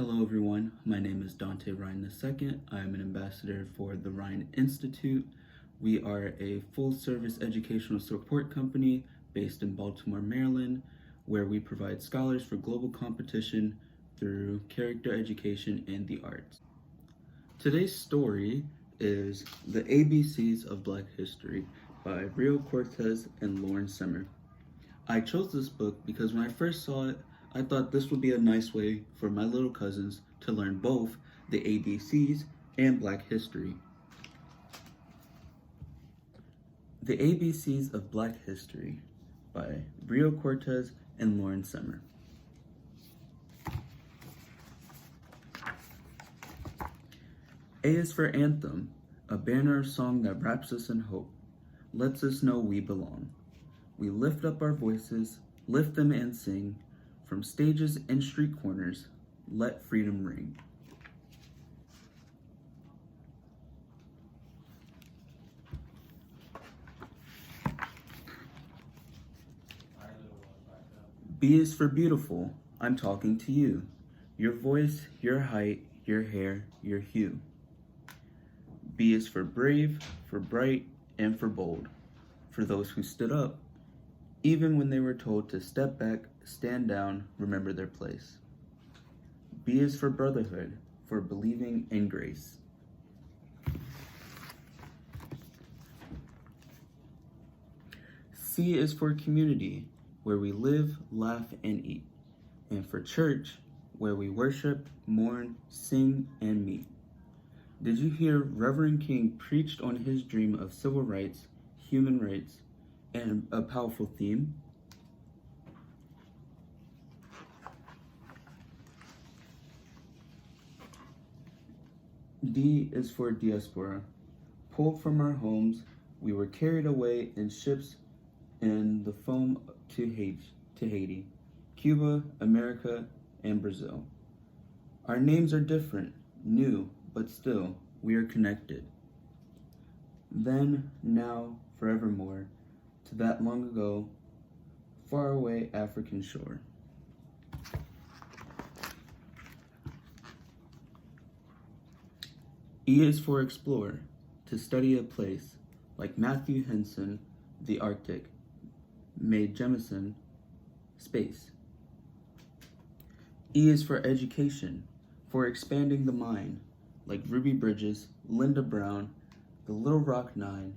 Hello everyone, my name is Dontae Ryan II. I am an ambassador for the Ryan Institute. We are a full-service educational support company based in Baltimore, Maryland, where we provide scholars for global competition through character education and the arts. Today's story is The ABCs of Black History by Rio Cortez and Lauren Semmer. I chose this book because when I first saw it, I thought this would be a nice way for my little cousins to learn both the ABCs and Black history. The ABCs of Black History by Rio Cortez and Lauren Semmer. A is for anthem, a banner of song that wraps us in hope, lets us know we belong. We lift up our voices, lift them and sing, from stages and street corners, let freedom ring. B is for beautiful, I'm talking to you. Your voice, your height, your hair, your hue. B is for brave, for bright, and for bold, for those who stood up, even when they were told to step back, stand down, remember their place. B is for brotherhood, for believing in grace. C is for community, where we live, laugh, and eat. And for church, where we worship, mourn, sing, and meet. Did you hear Reverend King preached on his dream of civil rights, human rights, and a powerful theme? D is for diaspora. Pulled from our homes, we were carried away in ships in the foam to Haiti, Cuba, America, and Brazil. Our names are different, new, but still, we are connected. Then, now, forevermore, to that long ago, far away African shore. E is for explore, to study a place, like Matthew Henson, the Arctic, Mae Jemison, space. E is for education, for expanding the mind, like Ruby Bridges, Linda Brown, the Little Rock Nine,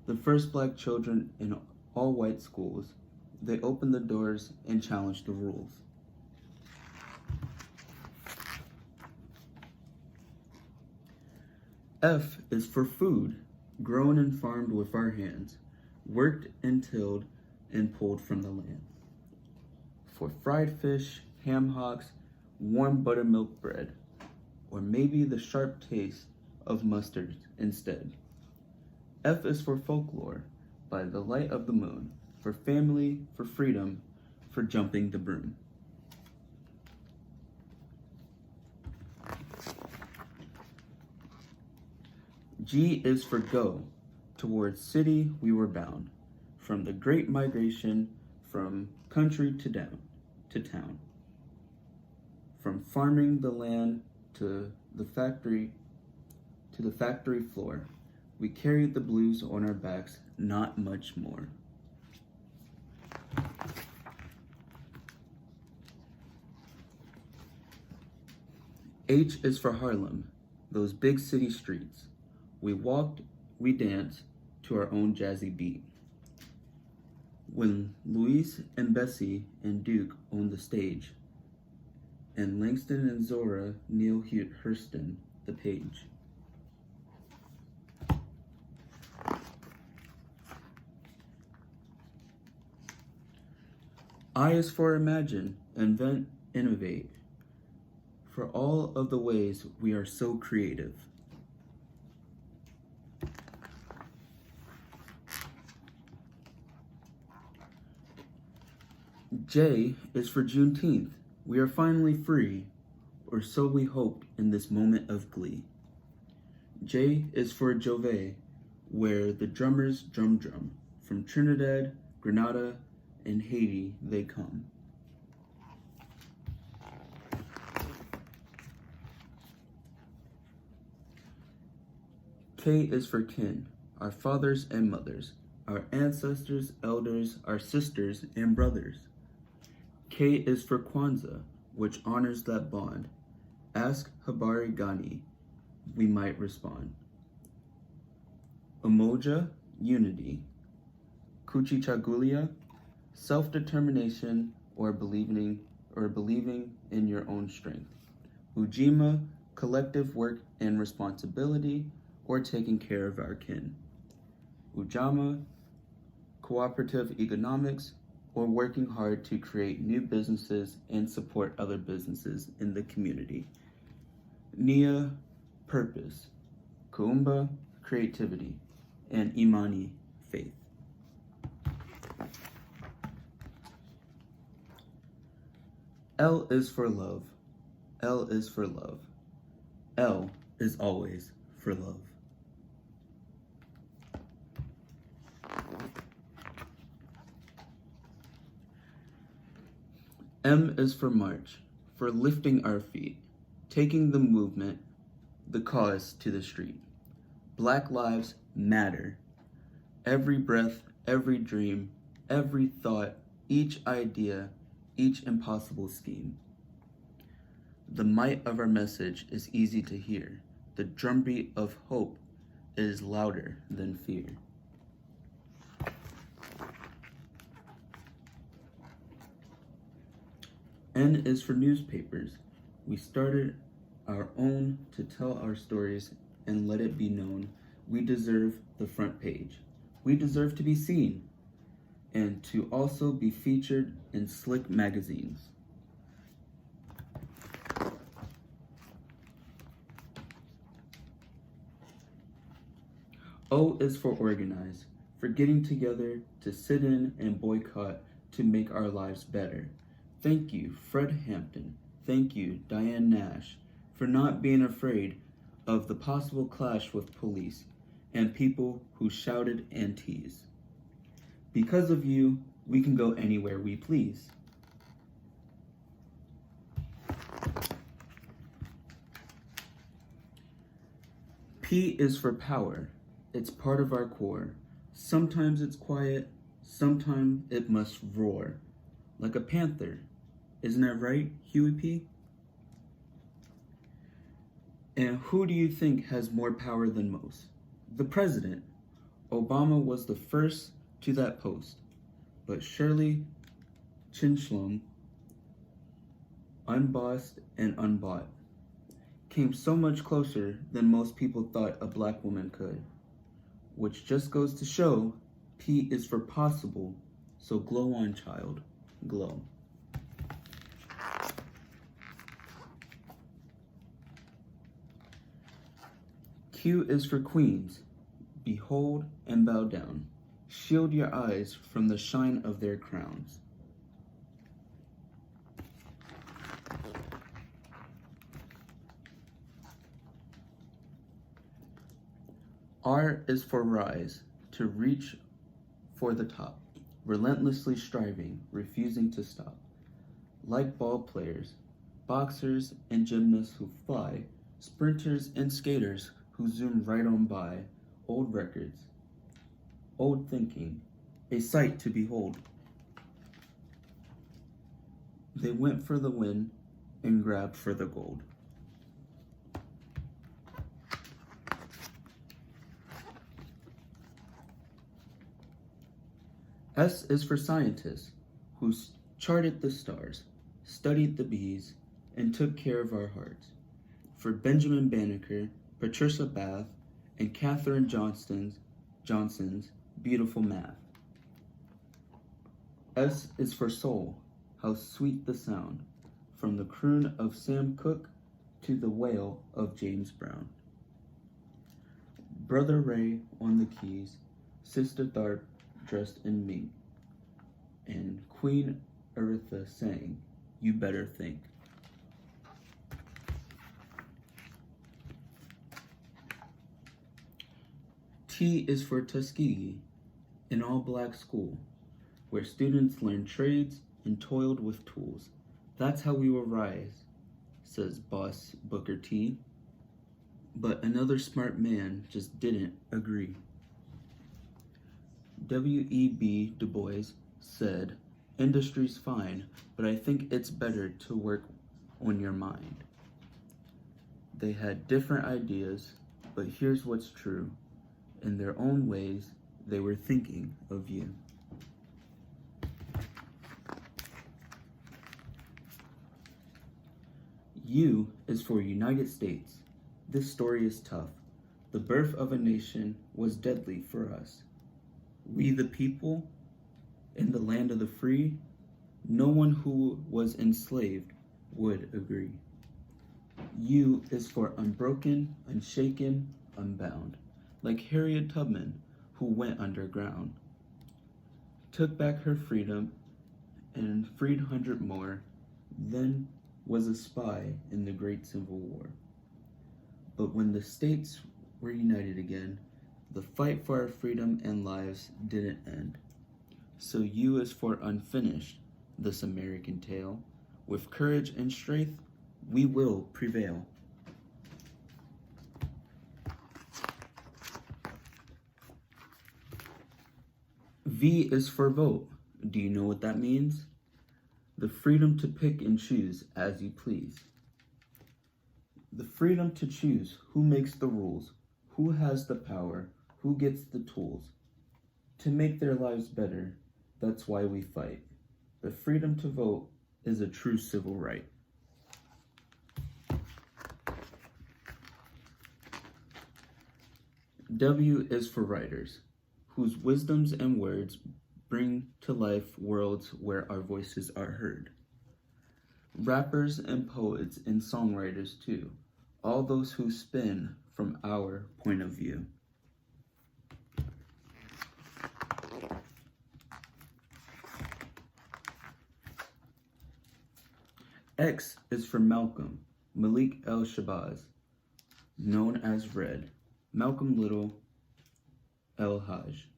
the first Black children in all-white schools. They opened the doors and challenged the rules. F is for food, grown and farmed with our hands, worked and tilled and pulled from the land. For fried fish, ham hocks, warm buttermilk bread, or maybe the sharp taste of mustard instead. F is for folklore, by the light of the moon, for family, for freedom, for jumping the broom. G is for go, towards city we were bound, from the great migration, from country to town, from farming the land to the factory floor. We carried the blues on our backs, not much more. H is for Harlem, those big city streets. We walked, we danced to our own jazzy beat. When Luis and Bessie and Duke owned the stage, and Langston and Zora Neale Hurston the page. I is for imagine, invent, innovate, for all of the ways we are so creative. J is for Juneteenth. We are finally free, or so we hoped in this moment of glee. J is for Jove, where the drummers drum. From Trinidad, Grenada, and Haiti they come. K is for kin, our fathers and mothers, our ancestors, elders, our sisters and brothers. K is for Kwanzaa, which honors that bond. Ask Habari Gani, we might respond. Umoja, unity. Kuchichagulia, self-determination or believing in your own strength. Ujima, collective work and responsibility or taking care of our kin. Ujama, cooperative economics or working hard to create new businesses and support other businesses in the community. Nia, purpose. Kuumba, creativity. And Imani, faith. L is for love. L is for love. L is always for love. M is for march, for lifting our feet, taking the movement, the cause to the street. Black lives matter. Every breath, every dream, every thought, each idea, each impossible scheme. The might of our message is easy to hear. The drumbeat of hope is louder than fear. N is for newspapers. We started our own to tell our stories and let it be known. We deserve the front page. We deserve to be seen and to also be featured in slick magazines. O is for organize, for getting together to sit in and boycott to make our lives better. Thank you, Fred Hampton. Thank you, Diane Nash, for not being afraid of the possible clash with police and people who shouted and teased. Because of you, we can go anywhere we please. P is for power. It's part of our core. Sometimes it's quiet, sometimes it must roar. Like a panther. Isn't that right, Huey P? And who do you think has more power than most? The president. Obama was the first to that post, but Shirley Chinchloem, unbossed and unbought, came so much closer than most people thought a black woman could, which just goes to show P is for possible, so glow on, child, glow. Q is for queens. Behold and bow down. Shield your eyes from the shine of their crowns. R is for rise, to reach for the top, relentlessly striving, refusing to stop. Like ball players, boxers and gymnasts who fly, sprinters and skaters who zoom right on by, old records, old thinking, a sight to behold. They went for the win and grabbed for the gold. S is for scientists who charted the stars, studied the bees, and took care of our hearts. For Benjamin Banneker, Patricia Bath, and Katherine Johnson's beautiful math. S is for soul, how sweet the sound, from the croon of Sam Cooke to the wail of James Brown. Brother Ray on the keys, Sister Tharp dressed in mink, and Queen Eritha sang, "You better think." T is for Tuskegee, an all-black school, where students learned trades and toiled with tools. That's how we will rise, says Boss Booker T. But another smart man just didn't agree. W.E.B. Du Bois said, "Industry's fine, but I think it's better to work on your mind." They had different ideas, but here's what's true. In their own ways, they were thinking of you. U is for United States. This story is tough. The birth of a nation was deadly for us. We the people, in the land of the free, no one who was enslaved would agree. U is for unbroken, unshaken, unbound, like Harriet Tubman, who went underground, took back her freedom and freed 100 more, then was a spy in the Great Civil War. But when the states were united again, the fight for our freedom and lives didn't end. So U is for unfinished, this American tale. With courage and strength, we will prevail. V is for vote. Do you know what that means? The freedom to pick and choose as you please. The freedom to choose who makes the rules, who has the power, who gets the tools. To make their lives better, that's why we fight. The freedom to vote is a true civil right. W is for writers, whose wisdoms and words bring to life worlds where our voices are heard. Rappers and poets and songwriters too, all those who spin from our point of view. X is for Malcolm, Malik El-Shabazz, known as Red, Malcolm Little El-Hajj.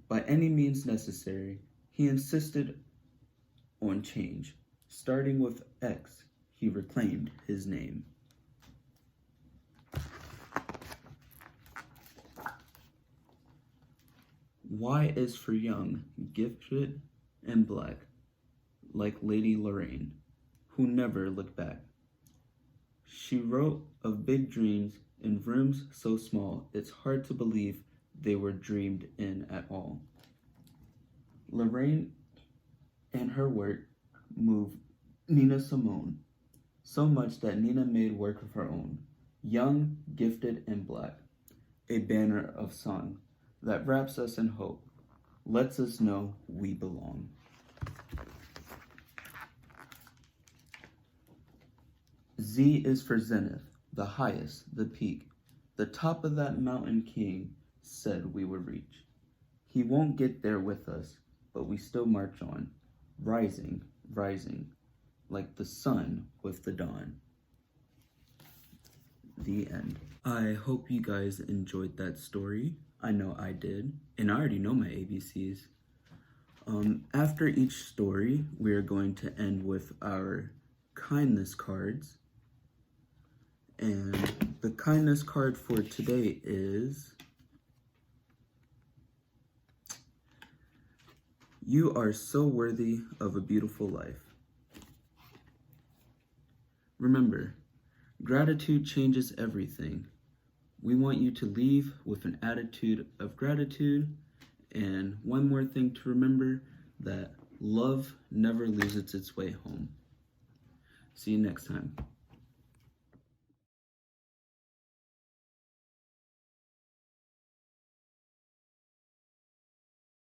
By any means necessary, he insisted on change. Starting with X, he reclaimed his name. Y is for young, gifted, and black, like Lady Lorraine, who never looked back. She wrote of big dreams in rooms so small, it's hard to believe they were dreamed in at all. Lorraine and her work moved Nina Simone so much that Nina made work of her own, young, gifted, and black, a banner of song that wraps us in hope, lets us know we belong. Z is for zenith, the highest, the peak, the top of that mountain King said we would reach. He won't get there with us, but we still march on, rising, rising, like the sun with the dawn. The end. I hope you guys enjoyed that story. I know I did, and I already know my ABCs. After each story, we are going to end with our kindness cards. And the kindness card for today is, you are so worthy of a beautiful life. Remember, gratitude changes everything. We want you to leave with an attitude of gratitude. And one more thing to remember, that love never loses its way home. See you next time.